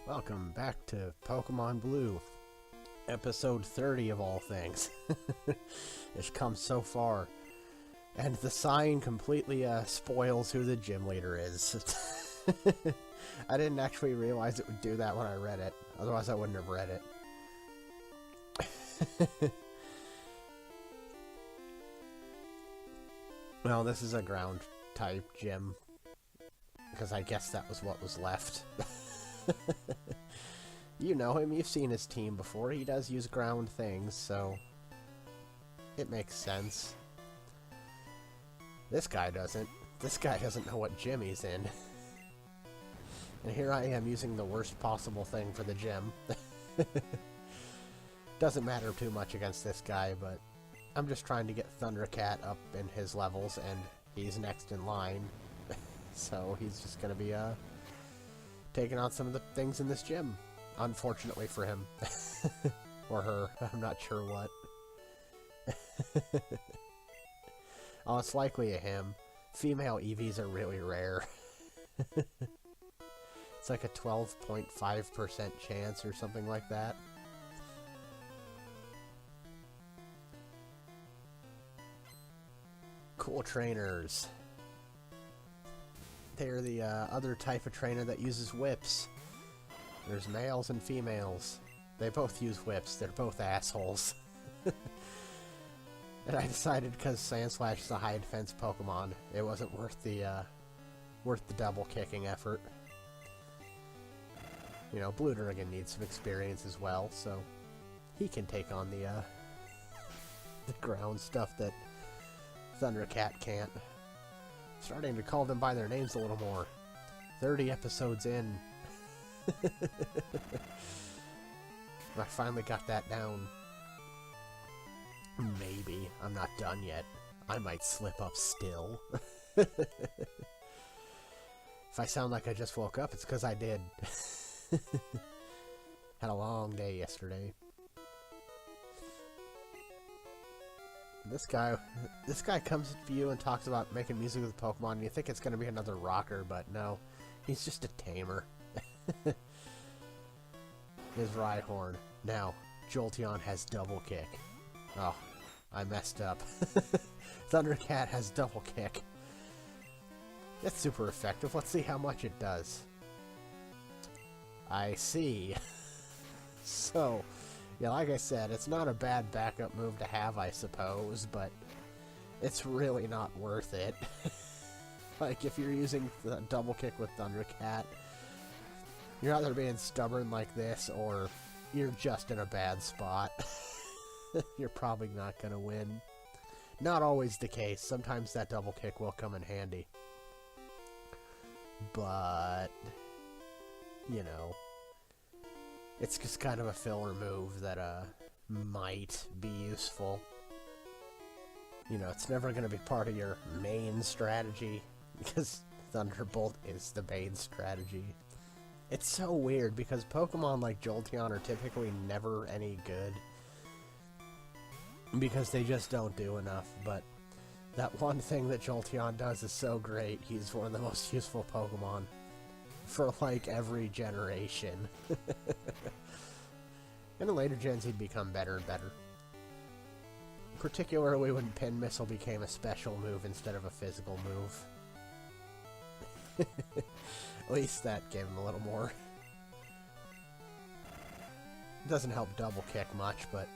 Welcome back to Pokemon Blue, episode 30 of all things. It's come so far, and the sign completely spoils who the gym leader is. I didn't actually realize it would do that when I read it, otherwise I wouldn't have read it. Well, this is a ground type gym, because I guess that was what was left. You know him, you've seen his team before. He does use ground things, so it makes sense. This guy doesn't. This guy doesn't know what gym he's in. And here I am using the worst possible thing for the gym. Doesn't matter too much against this guy, but I'm just trying to get Thundercat up in his levels, and he's next in line. So he's just going to be taking on some of the things in this gym. Unfortunately for him. Or her. I'm not sure what. Oh, it's likely a him. Female EVs are really rare. It's like a 12.5% chance or something like that. Cool trainers. They're the other type of trainer that uses whips. There's males and females. They both use whips. They're both assholes. And I decided because Sandslash is a high defense Pokemon, it wasn't worth the double kicking effort. You know, Blue Dragon needs some experience as well, so he can take on the ground stuff that Thundercat can't. Starting to call them by their names a little more. 30 episodes in. I finally got that down. Maybe. I'm not done yet. I might slip up still. If I sound like I just woke up, it's because I did. Had a long day yesterday. This guy comes to you and talks about making music with Pokemon, and you think it's going to be another rocker, but no. He's just a tamer. His Rhyhorn. Now, Jolteon has double kick. Oh, I messed up. Thundercat has double kick. It's super effective. Let's see how much it does. I see. So, yeah, like I said, it's not a bad backup move to have, I suppose, but it's really not worth it. Like, if you're using the double kick with Thundercat, you're either being stubborn like this, or you're just in a bad spot. You're probably not going to win. Not always the case. Sometimes that double kick will come in handy. But, you know, it's just kind of a filler move that might be useful. You know, it's never going to be part of your main strategy, because Thunderbolt is the main strategy. It's so weird, because Pokemon like Jolteon are typically never any good, because they just don't do enough, but that one thing that Jolteon does is so great. He's one of the most useful Pokemon for, like, every generation. In the later gens, he'd become better and better. Particularly when Pin Missile became a special move instead of a physical move. At least that gave him a little more. It doesn't help double kick much, but,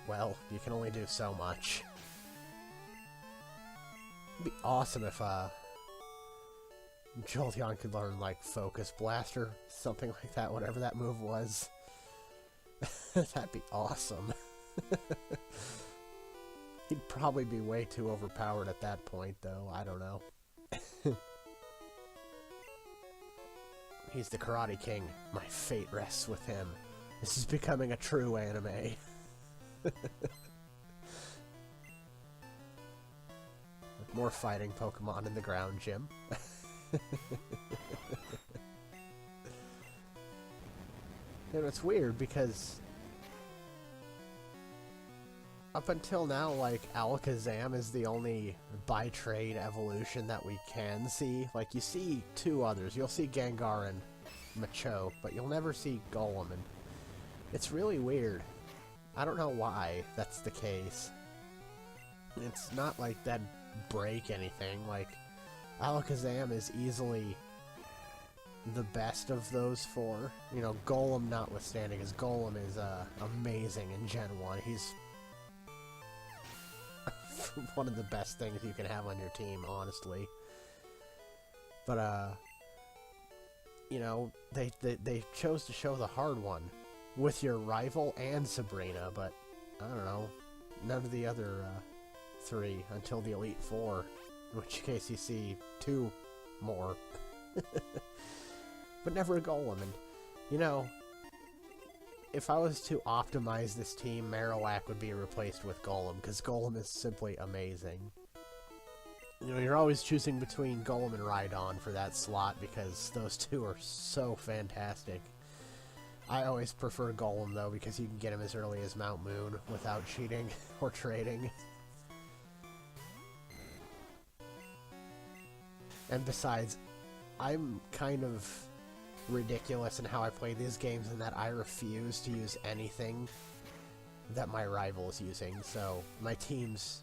well, you can only do so much. It'd be awesome if Jolteon could learn, like, Focus Blaster, something like that, whatever that move was. That'd be awesome. He'd probably be way too overpowered at that point, though. I don't know. He's the Karate King. My fate rests with him. This is becoming a true anime. More fighting Pokemon in the ground gym. And it's weird because up until now, like, Alakazam is the only by-trade evolution that we can see. Like, you see two others. You'll see Gengar and Machoke, but you'll never see Golem, and it's really weird. I don't know why that's the case. It's not like that'd break anything. Like, Alakazam is easily the best of those four. You know, Golem notwithstanding, because Golem is amazing in Gen 1. He's one of the best things you can have on your team, honestly. But, you know, they chose to show the hard one with your rival and Sabrina, but, I don't know, none of the other three until the Elite Four, in which case you see 2 more. But never a Golem, and, you know, if I was to optimize this team, Marowak would be replaced with Golem, because Golem is simply amazing. You know, you're always choosing between Golem and Rhydon for that slot, because those two are so fantastic. I always prefer Golem, though, because you can get him as early as Mount Moon without cheating or trading. And besides, I'm kind of ridiculous in how I play these games in that I refuse to use anything that my rival is using, so my teams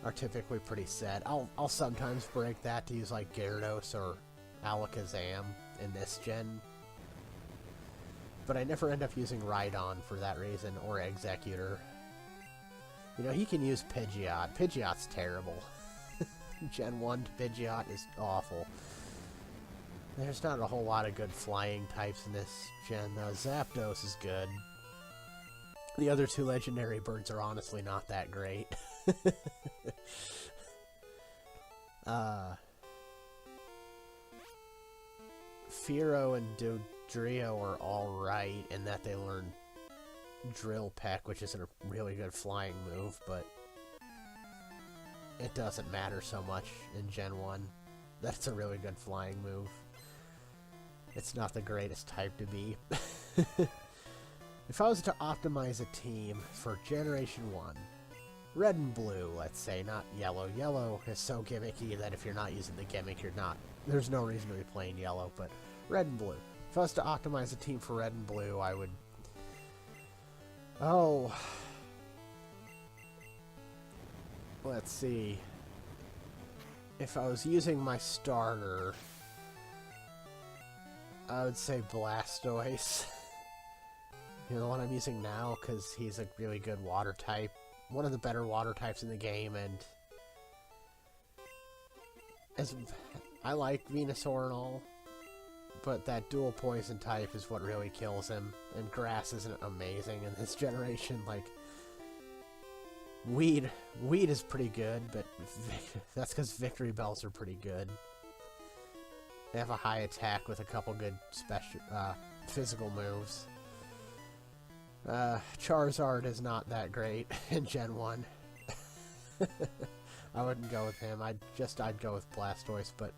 are typically pretty set. I'll sometimes break that to use like Gyarados or Alakazam in this gen, but I never end up using Rhydon for that reason, or Executor. You know, he can use Pidgeot. Pidgeot's terrible. Gen 1 Pidgeot is awful. There's not a whole lot of good flying types in this gen, though. Zapdos is good. The other 2 legendary birds are honestly not that great. Fearow and Dodrio are alright in that they learn Drill Peck, which isn't a really good flying move, but it doesn't matter so much in Gen 1. That's a really good flying move. It's not the greatest type to be. If I was to optimize a team for Generation 1, Red and Blue, let's say, not Yellow. Yellow is so gimmicky that if you're not using the gimmick, you're not. There's no reason to be playing Yellow, but Red and Blue. If I was to optimize a team for Red and Blue, I would... Oh... Let's see. If I was using my starter, I would say Blastoise. You know, the one I'm using now, because he's a really good water type. One of the better water types in the game, and as I like Venusaur and all, but that dual poison type is what really kills him, and grass isn't amazing in this generation. Like, Weed is pretty good, but that's because Victory Bells are pretty good. They have a high attack with a couple good special physical moves. Charizard is not that great in Gen 1. I wouldn't go with him. I'd go with Blastoise, but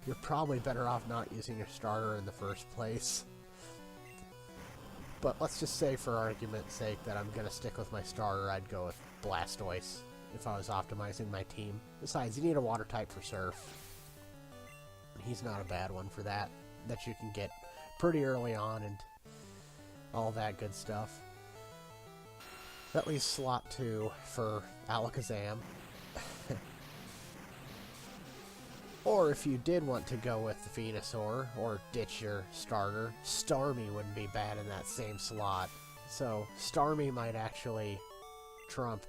you're probably better off not using your starter in the first place. But let's just say, for argument's sake, that I'm going to stick with my starter. I'd go with Blastoise if I was optimizing my team. Besides, you need a water type for Surf. He's not a bad one for that you can get pretty early on and all that good stuff. That leaves slot 2 for Alakazam. Or if you did want to go with the Venusaur, or ditch your starter, Starmie wouldn't be bad in that same slot. So, Starmie might actually trump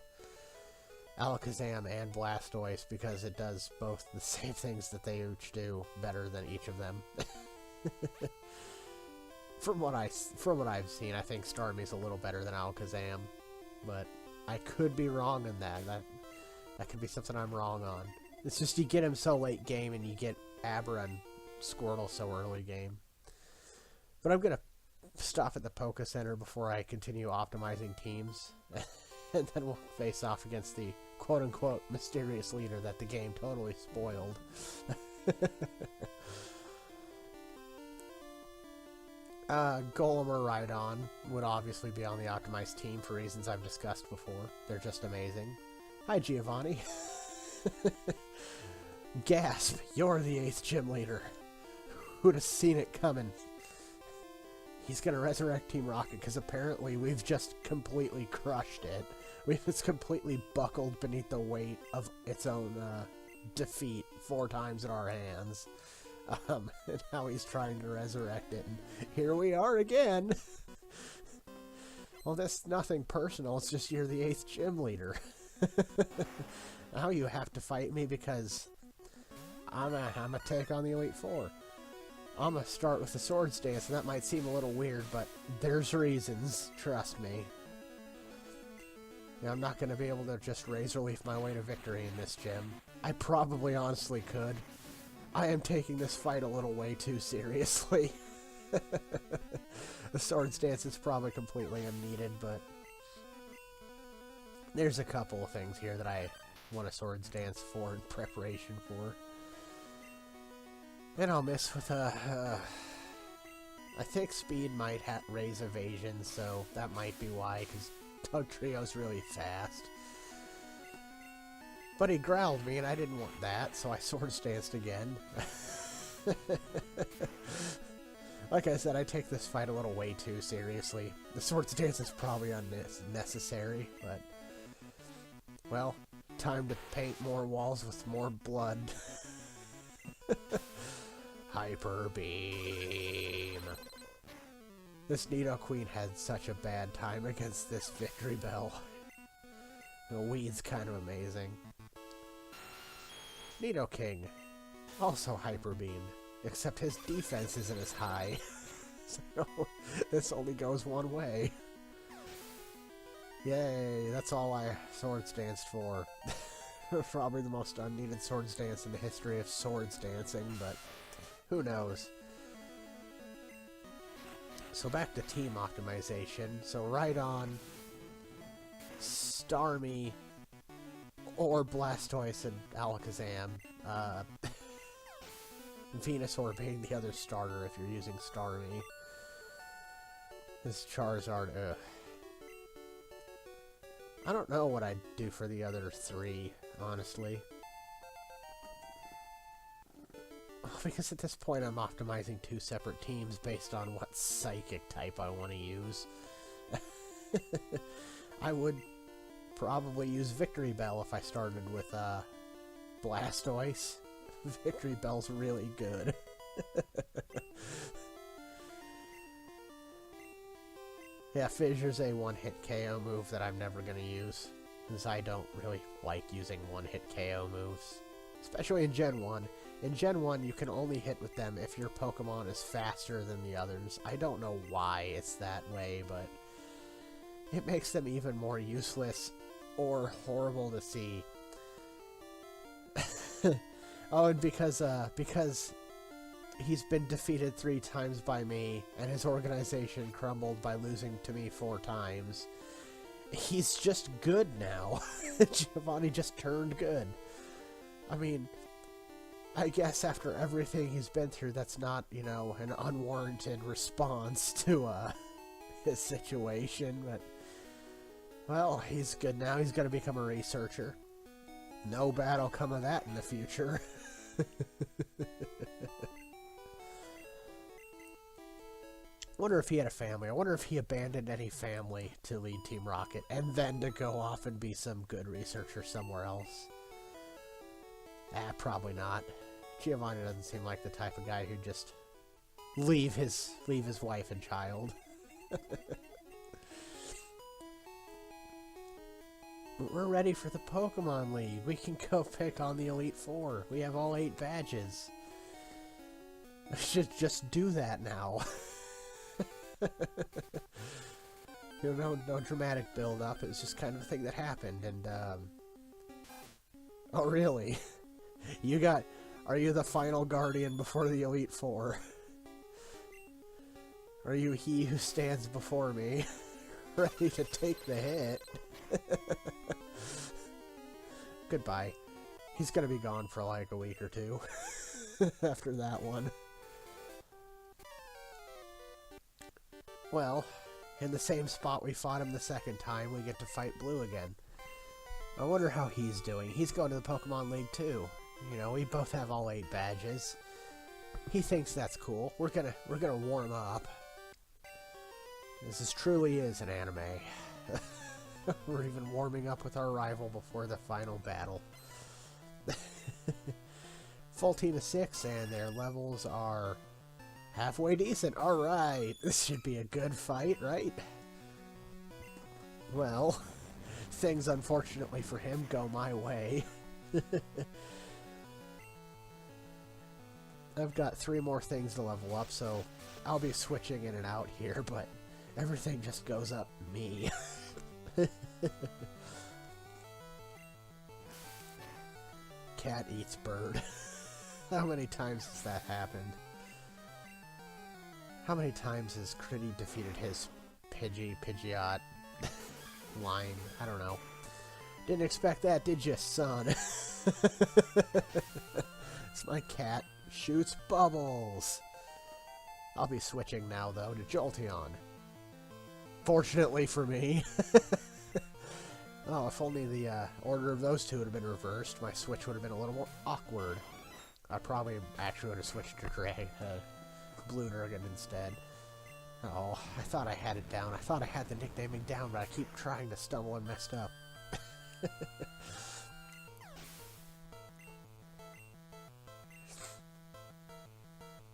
Alakazam and Blastoise, because it does both the same things that they each do better than each of them. From what I've seen, I think Starmie's a little better than Alakazam, but I could be wrong in that. That could be something I'm wrong on. It's just you get him so late game, and you get Abra and Squirtle so early game. But I'm gonna stop at the Poké Center before I continue optimizing teams, and then we'll face off against the quote-unquote mysterious leader that the game totally spoiled. Golem or Rhydon would obviously be on the optimized team for reasons I've discussed before. They're just amazing. Hi, Giovanni. Gasp, you're the 8th gym leader. Who'd have seen it coming? He's gonna resurrect Team Rocket, because apparently we've just completely crushed it. We've just completely buckled beneath the weight of its own defeat 4 times in our hands. And now he's trying to resurrect it, and here we are again! Well, that's nothing personal, it's just you're the 8th gym leader. Now you have to fight me because I'm a take on the Elite Four. I'm gonna start with the Swords Dance, and that might seem a little weird, but there's reasons, trust me. I'm not gonna be able to just razor leaf my way to victory in this gym. I probably honestly could. I am taking this fight a little way too seriously. The Swords Dance is probably completely unneeded, but there's a couple of things here that I want a Swords Dance for in preparation for. And I'll miss with I think speed might raise evasion, so that might be why, because Dugtrio's really fast. But he growled me, and I didn't want that, so I Swords Danced again. Like I said, I take this fight a little way too seriously. The Swords Dance is probably unnecessary, but... well, time to paint more walls with more blood. Hyper Beam. This Nidoqueen had such a bad time against this Victory Bell. The weed's kind of amazing. Nidoking. Also Hyper Beam. Except his defense isn't as high. So, this only goes one way. Yay, that's all I Swords Danced for. Probably the most unneeded Swords Dance in the history of Swords Dancing, but who knows. So back to team optimization. So right on Starmie or Blastoise and Alakazam. Venusaur being the other starter if you're using Starmie. This Charizard, ugh. I don't know what I'd do for the other 3, honestly. Because at this point I'm optimizing 2 separate teams based on what Psychic type I want to use. I would probably use Victory Bell if I started with Blastoise. Victory Bell's really good. Yeah, Fissure's a one-hit KO move that I'm never going to use, because I don't really like using one-hit KO moves. Especially in Gen 1. In Gen 1, you can only hit with them if your Pokemon is faster than the others. I don't know why it's that way, but it makes them even more useless or horrible to see. Oh, and because he's been defeated 3 times by me, and his organization crumbled by losing to me 4 times, he's just good now. Giovanni just turned good. I mean, I guess after everything he's been through, that's not, you know, an unwarranted response to his situation, but, well, he's good now. He's going to become a researcher. No bad will come of that in the future. Wonder if he had a family. I wonder if he abandoned any family to lead Team Rocket, and then to go off and be some good researcher somewhere else. Probably not. Giovanni doesn't seem like the type of guy who'd just leave his wife and child. We're ready for the Pokemon League. We can go pick on the Elite Four. We have all 8 badges. We should just do that now. You know, no dramatic build-up. It was just kind of a thing that happened, and, oh, really? Are you the final guardian before the Elite Four? Are you he who stands before me, ready to take the hit? Goodbye. He's gonna be gone for like a week or 2 after that one. Well, in the same spot we fought him the second time, we get to fight Blue again. I wonder how he's doing. He's going to the Pokemon League too. You know, we both have all 8 badges. He thinks that's cool. We're gonna warm up. This truly is an anime. We're even warming up with our rival before the final battle. Full team of 6, and their levels are halfway decent. Alright, this should be a good fight, right? Well, things unfortunately for him go my way. I've got 3 more things to level up, so I'll be switching in and out here, but everything just goes up me. Cat eats bird. How many times has that happened? How many times has Critty defeated his Pidgeot line? I don't know. Didn't expect that, did you, son? It's my cat. Shoots bubbles. I'll be switching now, though, to Jolteon. Fortunately for me. Oh, if only the order of those two would have been reversed, my switch would have been a little more awkward. I probably actually would have switched to Blue Dragon instead. Oh, I thought I had it down. I thought I had the nicknaming down, but I keep trying to stumble and messed up.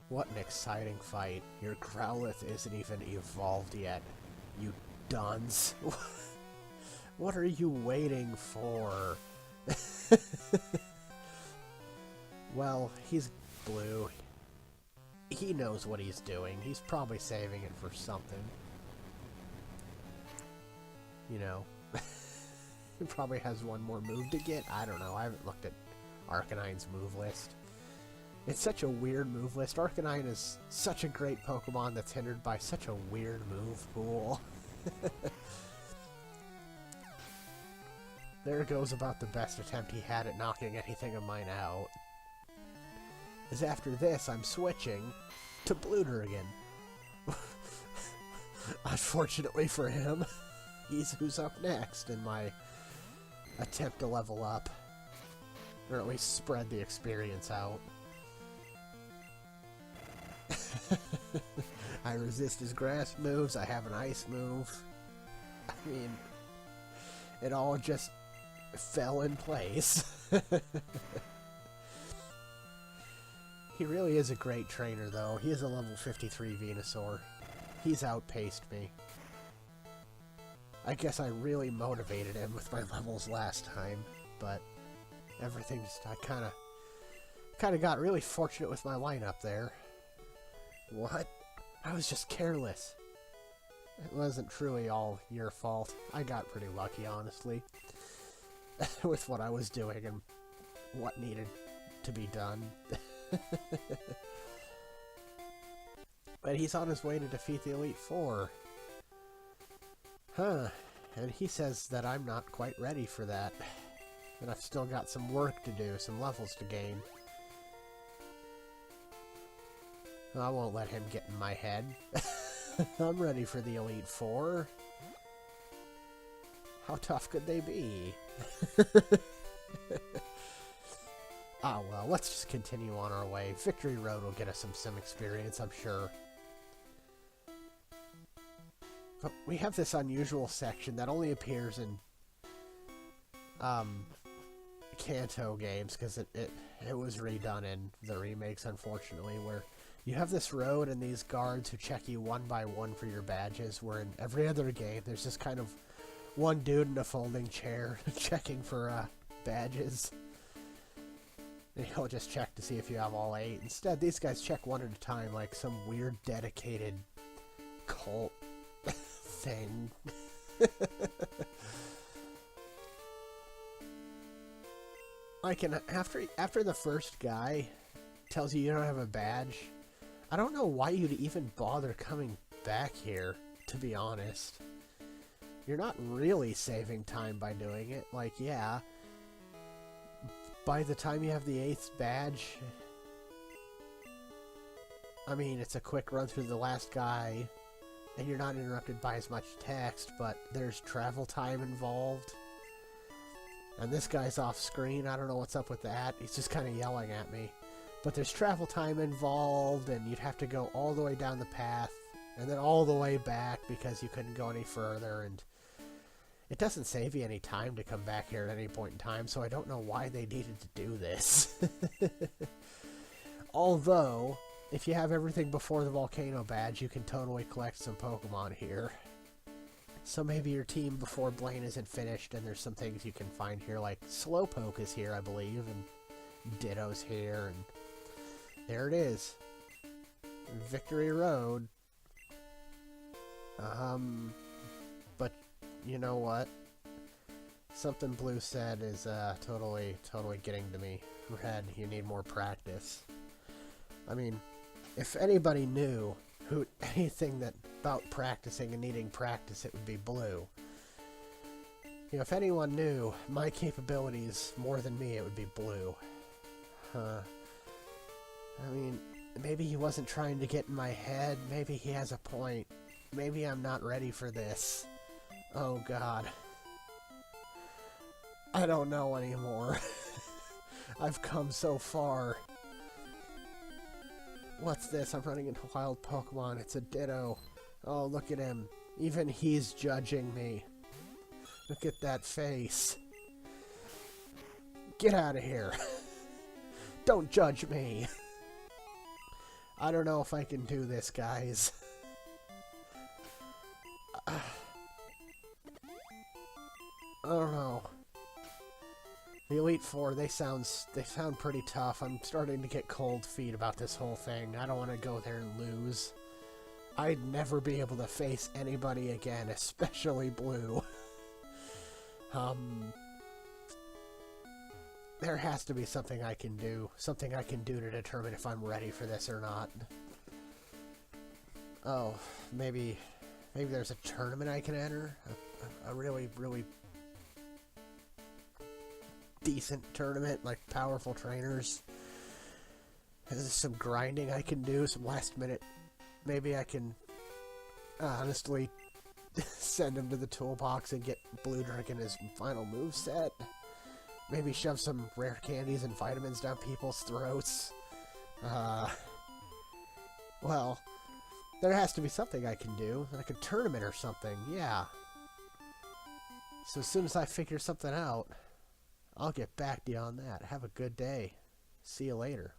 What an exciting fight. Your Growlithe isn't even evolved yet, you dunce. What are you waiting for? Well, he's blue. He knows what he's doing. He's probably saving it for something. You know. He probably has one more move to get. I don't know. I haven't looked at Arcanine's move list. It's such a weird move list. Arcanine is such a great Pokemon that's hindered by such a weird move pool. There goes about the best attempt he had at knocking anything of mine out. Is after this, I'm switching to Blue Dragon. Unfortunately for him, he's who's up next in my attempt to level up. Or at least spread the experience out. I resist his grass moves, I have an ice move. I mean, it all just fell in place. He really is a great trainer, though. He is a level 53 Venusaur. He's outpaced me. I guess I really motivated him with my levels last time, but everything just, I kind of got really fortunate with my lineup there. What? I was just careless. It wasn't truly all your fault. I got pretty lucky, honestly, with what I was doing and what needed to be done. But he's on his way to defeat the Elite Four. Huh. And he says that I'm not quite ready for that. And I've still got some work to do, some levels to gain. I won't let him get in my head. I'm ready for the Elite Four. How tough could they be? Ah, well, let's just continue on our way. Victory Road will get us some sim experience, I'm sure. But we have this unusual section that only appears in Kanto games, because it was redone in the remakes, unfortunately, where you have this road and these guards who check you one by one for your badges, where in every other game there's just kind of one dude in a folding chair checking for badges. And he'll just check to see if you have all 8. Instead, these guys check one at a time like some weird dedicated cult thing. Like, after the first guy tells you don't have a badge, I don't know why you'd even bother coming back here, to be honest. You're not really saving time by doing it. Like, yeah, by the time you have the 8th badge, I mean, it's a quick run through the last guy, and you're not interrupted by as much text, but there's travel time involved. And this guy's off screen, I don't know what's up with that, he's just kind of yelling at me. But there's travel time involved, and you'd have to go all the way down the path and then all the way back because you couldn't go any further, and it doesn't save you any time to come back here at any point in time, so I don't know why they needed to do this. Although, if you have everything before the volcano badge, you can totally collect some Pokemon here. So maybe your team before Blaine isn't finished, and there's some things you can find here, like Slowpoke is here, I believe, and Ditto's here, and there it is. Victory Road. But you know what? Something Blue said is totally getting to me. Red, you need more practice. I mean, if anybody knew anything about practicing and needing practice, it would be Blue. You know, if anyone knew my capabilities more than me, it would be Blue. I mean, maybe he wasn't trying to get in my head. Maybe he has a point. Maybe I'm not ready for this. Oh, God. I don't know anymore. I've come so far. What's this? I'm running into wild Pokemon. It's a Ditto. Oh, look at him. Even he's judging me. Look at that face. Get out of here. Don't judge me. I don't know if I can do this, guys. I don't know. The Elite Four, they sound pretty tough. I'm starting to get cold feet about this whole thing. I don't want to go there and lose. I'd never be able to face anybody again, especially Blue. There has to be something I can do. Something I can do to determine if I'm ready for this or not. Oh, maybe there's a tournament I can enter? A really decent tournament, like powerful trainers. There's some grinding I can do, some last minute. Maybe I can honestly send him to the toolbox and get Blue drinking his final moveset. Maybe shove some rare candies and vitamins down people's throats. Well, there has to be something I can do, like a tournament or something, yeah. So as soon as I figure something out, I'll get back to you on that. Have a good day. See you later.